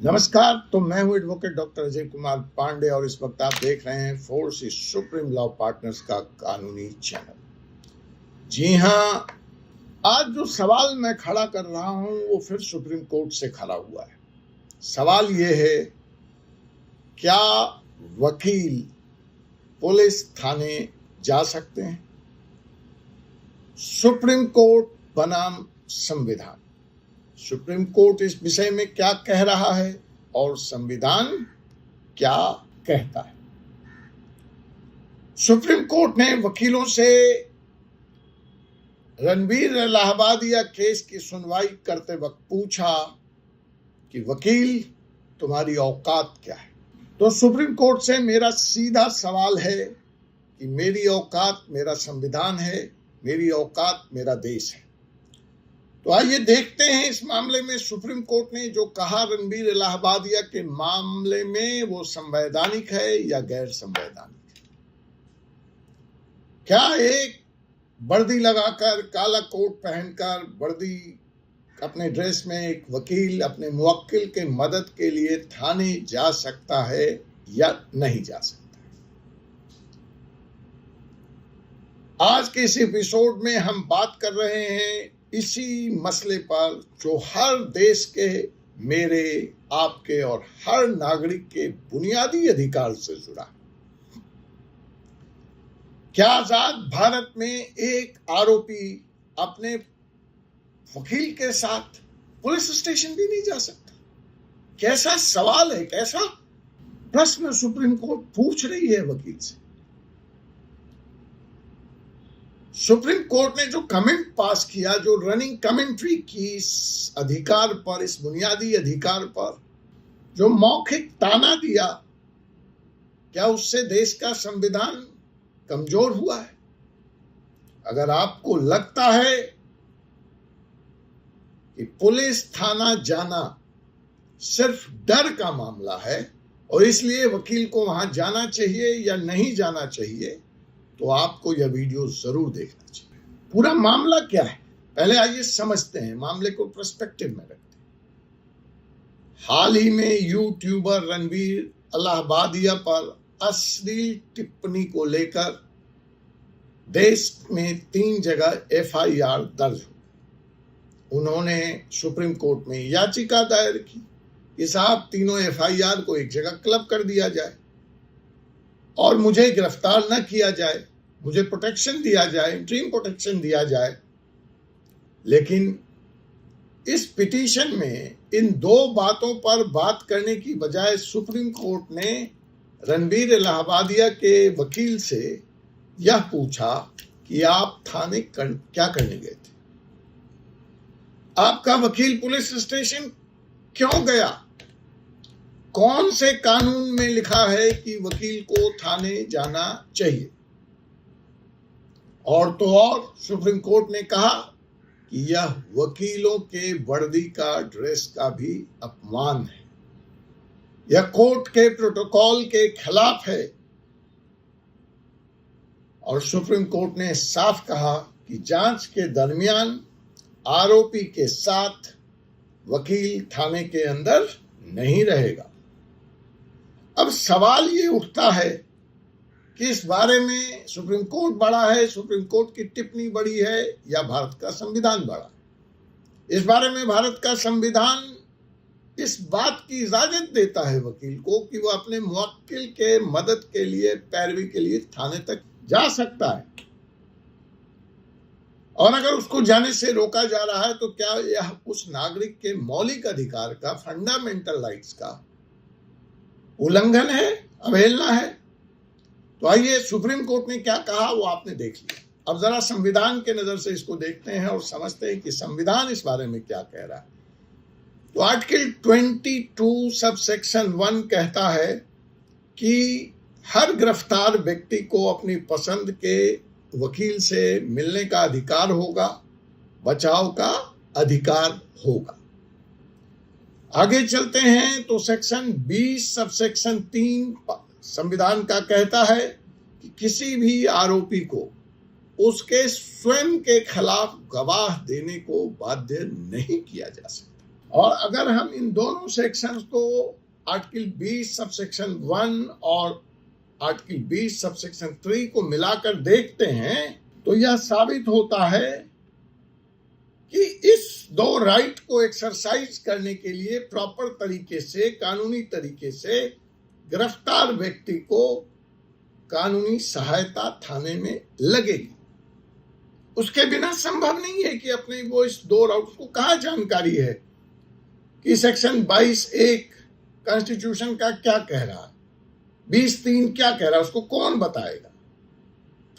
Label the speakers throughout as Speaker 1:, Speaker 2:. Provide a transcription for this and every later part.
Speaker 1: नमस्कार। तो मैं हूं एडवोकेट डॉक्टर अजय कुमार पांडे और इस वक्त आप देख रहे हैं फोर्स सुप्रीम लॉ पार्टनर्स का कानूनी चैनल। जी हां, आज जो सवाल मैं खड़ा कर रहा हूं वो फिर सुप्रीम कोर्ट से खड़ा हुआ है। सवाल ये है, क्या वकील पुलिस थाने जा सकते हैं? सुप्रीम कोर्ट बनाम संविधान, सुप्रीम कोर्ट इस विषय में क्या कह रहा है और संविधान क्या कहता है? सुप्रीम कोर्ट ने वकीलों से रणबीर इलाहाबादिया केस की सुनवाई करते वक्त पूछा कि वकील तुम्हारी औकात क्या है? तो सुप्रीम कोर्ट से मेरा सीधा सवाल है कि मेरी औकात मेरा संविधान है, मेरी औकात मेरा देश है। तो आइए देखते हैं इस मामले में सुप्रीम कोर्ट ने जो कहा रणबीर इलाहाबादिया के मामले में वो संवैधानिक है या गैर संवैधानिक है। क्या एक वर्दी लगाकर, काला कोट पहनकर, वर्दी अपने ड्रेस में एक वकील अपने मुवक्किल के मदद के लिए थाने जा सकता है या नहीं जा सकता है? आज के इस एपिसोड में हम बात कर रहे हैं इसी मसले पर जो हर देश के, मेरे, आपके और हर नागरिक के बुनियादी अधिकार से जुड़ा है। क्या आजाद भारत में एक आरोपी अपने वकील के साथ पुलिस स्टेशन भी नहीं जा सकता? कैसा सवाल है, कैसा प्रश्न सुप्रीम कोर्ट पूछ रही है वकील से। सुप्रीम कोर्ट ने जो कमेंट पास किया, जो रनिंग कमेंट्री की इस अधिकार पर, इस बुनियादी अधिकार पर, जो मौखिक ताना दिया, क्या उससे देश का संविधान कमजोर हुआ है? अगर आपको लगता है कि पुलिस थाना जाना सिर्फ डर का मामला है और इसलिए वकील को वहां जाना चाहिए या नहीं जाना चाहिए, तो आपको यह वीडियो जरूर देखना चाहिए। पूरा मामला क्या है पहले आइए समझते हैं, मामले को पर्सपेक्टिव में रखते हैं। हाल ही में यूट्यूबर रणबीर इलाहाबादिया पर अश्लील टिप्पणी को लेकर देश में 3 जगह एफआईआर दर्ज हुई। उन्होंने सुप्रीम कोर्ट में याचिका दायर की कि साहब तीनों एफआईआर को एक जगह क्लब कर दिया जाए और मुझे गिरफ्तार न किया जाए, मुझे प्रोटेक्शन दिया जाए, इंटरिम प्रोटेक्शन दिया जाए। लेकिन इस पिटीशन में इन 2 बातों पर बात करने की बजाय सुप्रीम कोर्ट ने रणबीर इलाहाबादिया के वकील से यह पूछा कि आप थाने क्या करने गए थे? आपका वकील पुलिस स्टेशन क्यों गया? कौन से कानून में लिखा है कि वकील को थाने जाना चाहिए? और तो और सुप्रीम कोर्ट ने कहा कि यह वकीलों के वर्दी का, ड्रेस का भी अपमान है, यह कोर्ट के प्रोटोकॉल के खिलाफ है। और सुप्रीम कोर्ट ने साफ कहा कि जांच के दरमियान आरोपी के साथ वकील थाने के अंदर नहीं रहेगा। अब सवाल ये उठता है कि इस बारे में सुप्रीम कोर्ट बड़ा है, सुप्रीम कोर्ट की टिप्पणी बड़ी है या भारत का संविधान बड़ा? इस बारे में भारत का संविधान इस बात की इजाजत देता है वकील को कि वह अपने मुवक्किल के मदद के लिए, पैरवी के लिए थाने तक जा सकता है। और अगर उसको जाने से रोका जा रहा है तो क्या यह उस नागरिक के मौलिक अधिकार का, फंडामेंटल राइट्स का उल्लंघन है, अवहेलना है? तो आइए सुप्रीम कोर्ट ने क्या कहा वो आपने देख लिया। अब जरा संविधान के नजर से इसको देखते हैं और समझते हैं कि संविधान इस बारे में क्या कह रहा है। तो आर्टिकल 22 सब सेक्शन 1 कहता है कि हर गिरफ्तार व्यक्ति को अपनी पसंद के वकील से मिलने का अधिकार होगा, बचाव का अधिकार होगा। आगे चलते हैं तो सेक्शन 20 सब सेक्शन 3 संविधान का कहता है कि किसी भी आरोपी को उसके स्वयं के खिलाफ गवाह देने को बाध्य नहीं किया जा सकता। और अगर हम इन दोनों सेक्शंस को आर्टिकल 20 सबसेक्शन 1 और आर्टिकल 20 सबसेक्शन 3 को मिलाकर देखते हैं तो यह साबित होता है कि इस दो राइट को एक्सरसाइज करने के लिए प्रॉपर तरीके से, कानूनी तरीके से गिरफ्तार व्यक्ति को कानूनी सहायता थाने में लगेगी। उसके बिना संभव नहीं है कि अपने वो इस दो राउट को कहाँ जानकारी है कि सेक्शन 22(1) कॉन्स्टिट्यूशन का क्या कह रहा है, 20(3) क्या कह रहा है, उसको कौन बताएगा?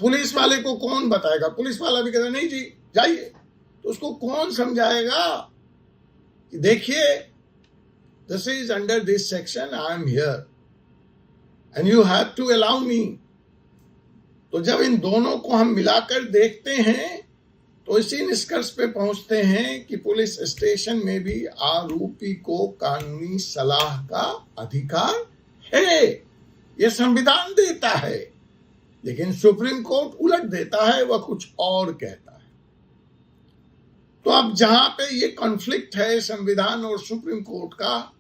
Speaker 1: पुलिस वाले को कौन बताएगा? पुलिस वाला भी कहता नहीं जी जाइए, तो उसको कौन समझाएगा कि देखिए this is under this section, I am here and you have to allow me. तो जब इन दोनों को हम मिलाकर देखते हैं तो इसी निष्कर्ष पे पहुंचते हैं कि पुलिस स्टेशन में भी आरोपी को कानूनी सलाह का अधिकार है, यह संविधान देता है। लेकिन सुप्रीम कोर्ट उलट देता है, वह कुछ और कहता है। तो अब जहां पे ये कॉन्फ्लिक्ट है संविधान और सुप्रीम कोर्ट का,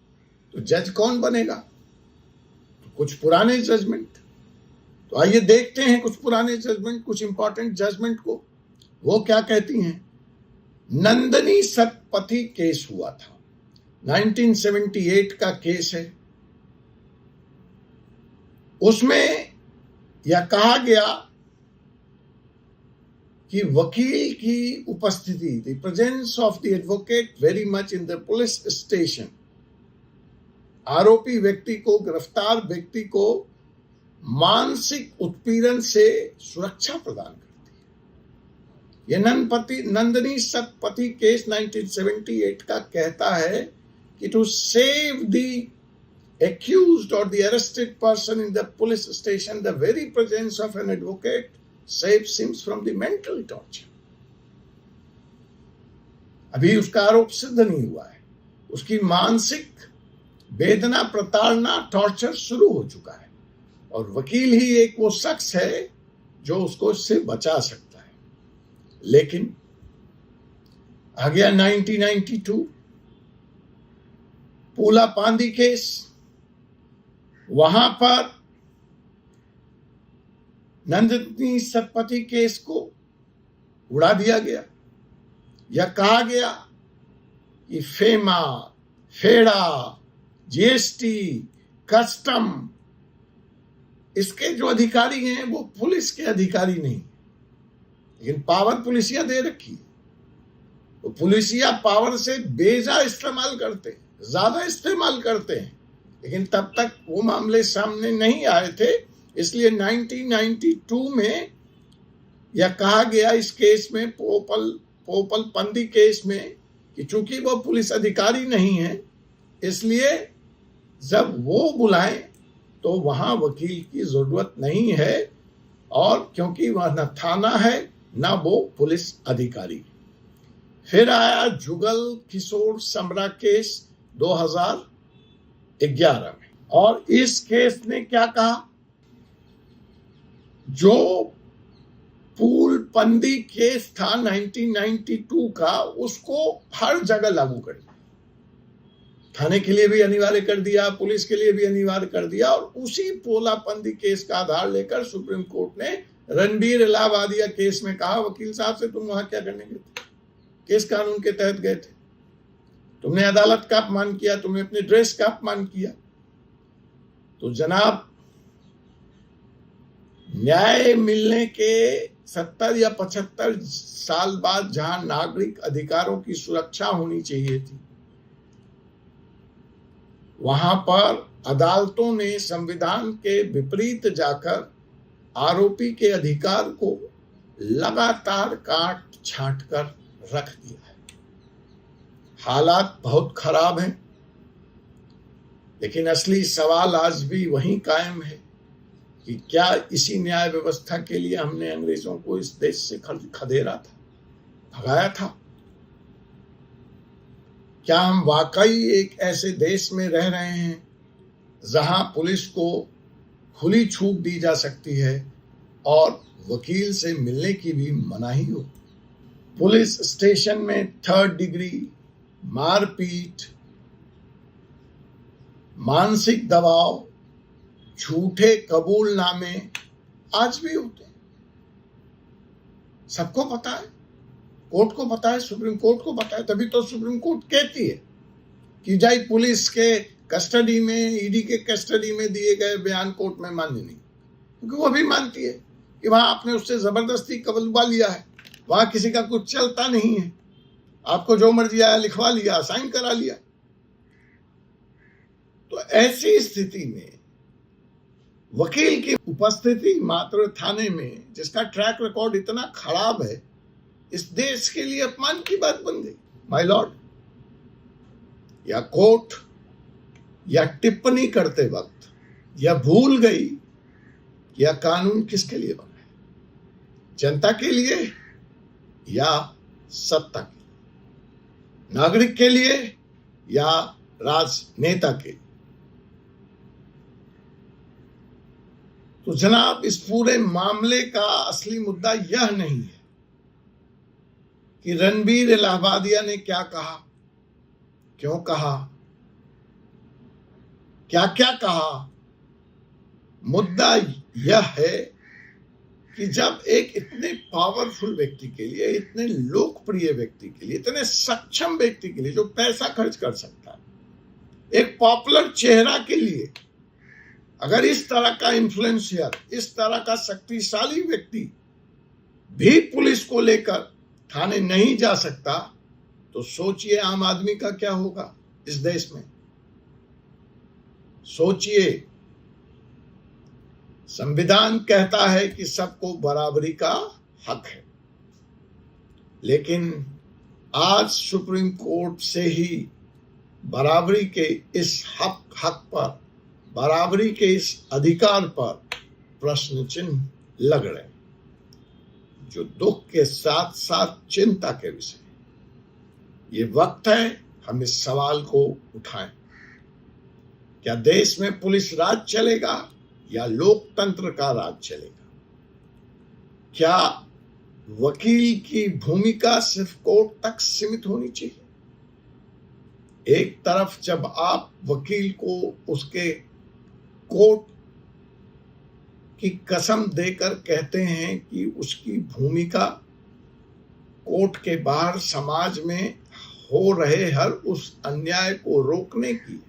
Speaker 1: तो जज कौन बनेगा? तो कुछ पुराने जजमेंट, तो आइए देखते हैं कुछ पुराने जजमेंट, कुछ इंपॉर्टेंट जजमेंट को। वो क्या कहती हैं? नंदिनी सतपथी केस हुआ था, 1978 का केस है। उसमें यह कहा गया कि वकील की उपस्थिति, the presence of the advocate very much in the police station, आरोपी व्यक्ति को, गिरफ्तार व्यक्ति को मानसिक उत्पीड़न से सुरक्षा प्रदान करती है। यह नंदिनी सतपथी केस 1978 का कहता है कि to save the accused or the arrested person in the police station, the very presence of an advocate saves him from the mental torture. अभी उसका आरोप सिद्ध नहीं हुआ है, उसकी मानसिक वेदना, प्रताड़ना, टॉर्चर शुरू हो चुका है और वकील ही एक वो शख्स है जो उसको इससे बचा सकता है। लेकिन आ गया 1992 पूला पांदी केस। वहां पर नंदिनी सतपथी केस को उड़ा दिया गया। यह कहा गया कि फेमा, फेडा, जीएसटी, कस्टम, इसके जो अधिकारी हैं वो पुलिस के अधिकारी नहीं, लेकिन पावर पुलिसिया दे रखी है। तो पुलिसिया पावर से बेजा इस्तेमाल करते, ज्यादा इस्तेमाल करते हैं, लेकिन तब तक वो मामले सामने नहीं आए थे। इसलिए 1992 में यह कहा गया इस केस में, पोपल पंदी केस में, कि चूंकि वो पुलिस अधिकारी नहीं है, इसलिए जब वो बुलाएं तो वहां वकील की जरूरत नहीं है, और क्योंकि वह न थाना है न वो पुलिस अधिकारी। फिर आया जुगल किशोर समरा केस 2011 में, और इस केस ने क्या कहा? जो पूल पंदी केस था 1992 का, उसको हर जगह लागू कर दिया, थाने के लिए भी अनिवार्य कर दिया, पुलिस के लिए भी अनिवार्य कर दिया। और उसी पोला पंदी केस का आधार लेकर सुप्रीम कोर्ट ने रणबीर इलाहाबादिया केस में कहा, वकील साहब से तुम वहां क्या करने गए थे? किस कानून के तहत गए थे? तुमने अदालत का अपमान किया, तुमने अपने ड्रेस का अपमान किया। तो जनाब, न्याय मिलने के 70 या 75 साल बाद जहां नागरिक अधिकारों की सुरक्षा होनी चाहिए थी, वहां पर अदालतों ने संविधान के विपरीत जाकर आरोपी के अधिकार को लगातार काट छांट कर रख दिया है। हालात बहुत खराब हैं, लेकिन असली सवाल आज भी वहीं कायम है कि क्या इसी न्याय व्यवस्था के लिए हमने अंग्रेजों को इस देश से खदेड़ा था, भगाया था? क्या हम वाकई एक ऐसे देश में रह रहे हैं जहां पुलिस को खुली छूट दी जा सकती है और वकील से मिलने की भी मनाही हो? पुलिस स्टेशन में 3rd डिग्री मारपीट, मानसिक दबाव, झूठे कबूलनामे आज भी होते हैं। सबको पता है, कोर्ट को पता है, सुप्रीम कोर्ट को पता है। तभी तो सुप्रीम कोर्ट कहती है कि जाई पुलिस के कस्टडी में, ईडी के कस्टडी में दिए गए बयान कोर्ट में मान्य नहीं, क्योंकि वो भी मानती है कि वहां आपने उससे जबरदस्ती कबूलवा लिया है, वहां किसी का कुछ चलता नहीं है, आपको जो मर्जी आया लिखवा लिया, साइन करा लिया। तो ऐसी स्थिति में वकील की उपस्थिति मात्र थाने में, जिसका ट्रैक रिकॉर्ड इतना खराब है, इस देश के लिए अपमान की बात बन गई। माय लॉर्ड, या कोर्ट या टिप्पणी करते वक्त या भूल गई या कानून किसके लिए बना है, जनता के लिए या सत्ता के लिए, नागरिक के लिए या राजनेता के लिए। तो जनाब, इस पूरे मामले का असली मुद्दा यह नहीं है कि रणबीर इलाहाबादिया ने क्या कहा, क्यों कहा, क्या क्या कहा। मुद्दा यह है कि जब एक इतने पावरफुल व्यक्ति के लिए, इतने लोकप्रिय व्यक्ति के लिए, इतने सक्षम व्यक्ति के लिए जो पैसा खर्च कर सकता है, एक पॉपुलर चेहरा के लिए अगर इस तरह का इन्फ्लुएंसियर, इस तरह का शक्तिशाली व्यक्ति भी पुलिस को लेकर थाने नहीं जा सकता, तो सोचिए आम आदमी का क्या होगा इस देश में। सोचिए, संविधान कहता है कि सबको बराबरी का हक है, लेकिन आज सुप्रीम कोर्ट से ही बराबरी के इस हक पर, बराबरी के इस अधिकार पर प्रश्न चिन्ह लग रहे, जो दुख के साथ साथ चिंता के विषय। ये वक्त है हम इस सवाल को उठाएं, क्या देश में पुलिस राज चलेगा या लोकतंत्र का राज चलेगा? क्या वकील की भूमिका सिर्फ कोर्ट तक सीमित होनी चाहिए? एक तरफ जब आप वकील को उसके कोर्ट की कसम देकर कहते हैं कि उसकी भूमिका कोर्ट के बाहर समाज में हो रहे हर उस अन्याय को रोकने की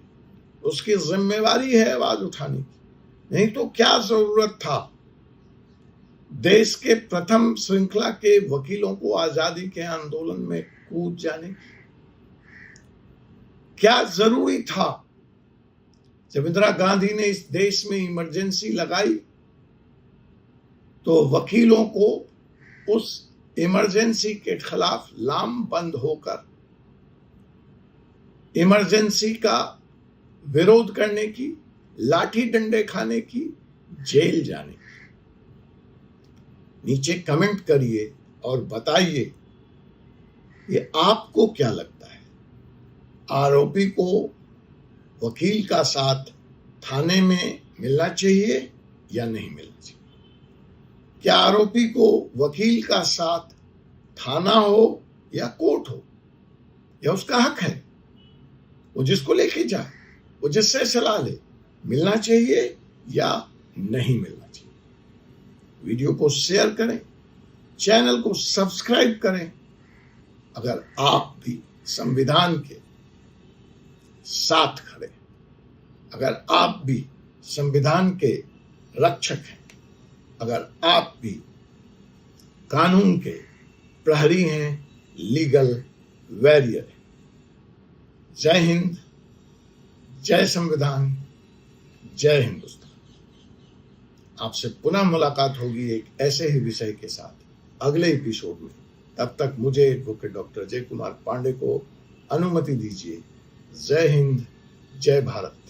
Speaker 1: उसकी जिम्मेवारी है आवाज उठाने की, नहीं तो क्या जरूरत था देश के प्रथम श्रृंखला के वकीलों को आजादी के आंदोलन में कूद जाने की? क्या जरूरी था जब इंदिरा गांधी ने इस देश में इमरजेंसी लगाई तो वकीलों को उस इमरजेंसी के खिलाफ लामबंद होकर इमरजेंसी का विरोध करने की, लाठी डंडे खाने की, जेल जाने की? नीचे कमेंट करिए और बताइए ये आपको क्या लगता है, आरोपी को वकील का साथ थाने में मिलना चाहिए या नहीं मिलना चाहिए? क्या आरोपी को वकील का साथ थाना हो या कोर्ट हो, या उसका हक है, वो जिसको लेके जाए, वो जिससे सलाह ले, मिलना चाहिए या नहीं मिलना चाहिए? वीडियो को शेयर करें, चैनल को सब्सक्राइब करें। अगर आप भी संविधान के साथ खड़े, अगर आप भी संविधान के रक्षक हैं, अगर आप भी कानून के प्रहरी हैं, लीगल वॉरियर हैं। जय हिंद, जय संविधान, जय हिंदुस्तान। आपसे पुनः मुलाकात होगी एक ऐसे ही विषय के साथ अगले एपिसोड में। तब तक मुझे एडवोकेट डॉक्टर अजय कुमार पांडे को अनुमति दीजिए। जय हिंद, जय भारत।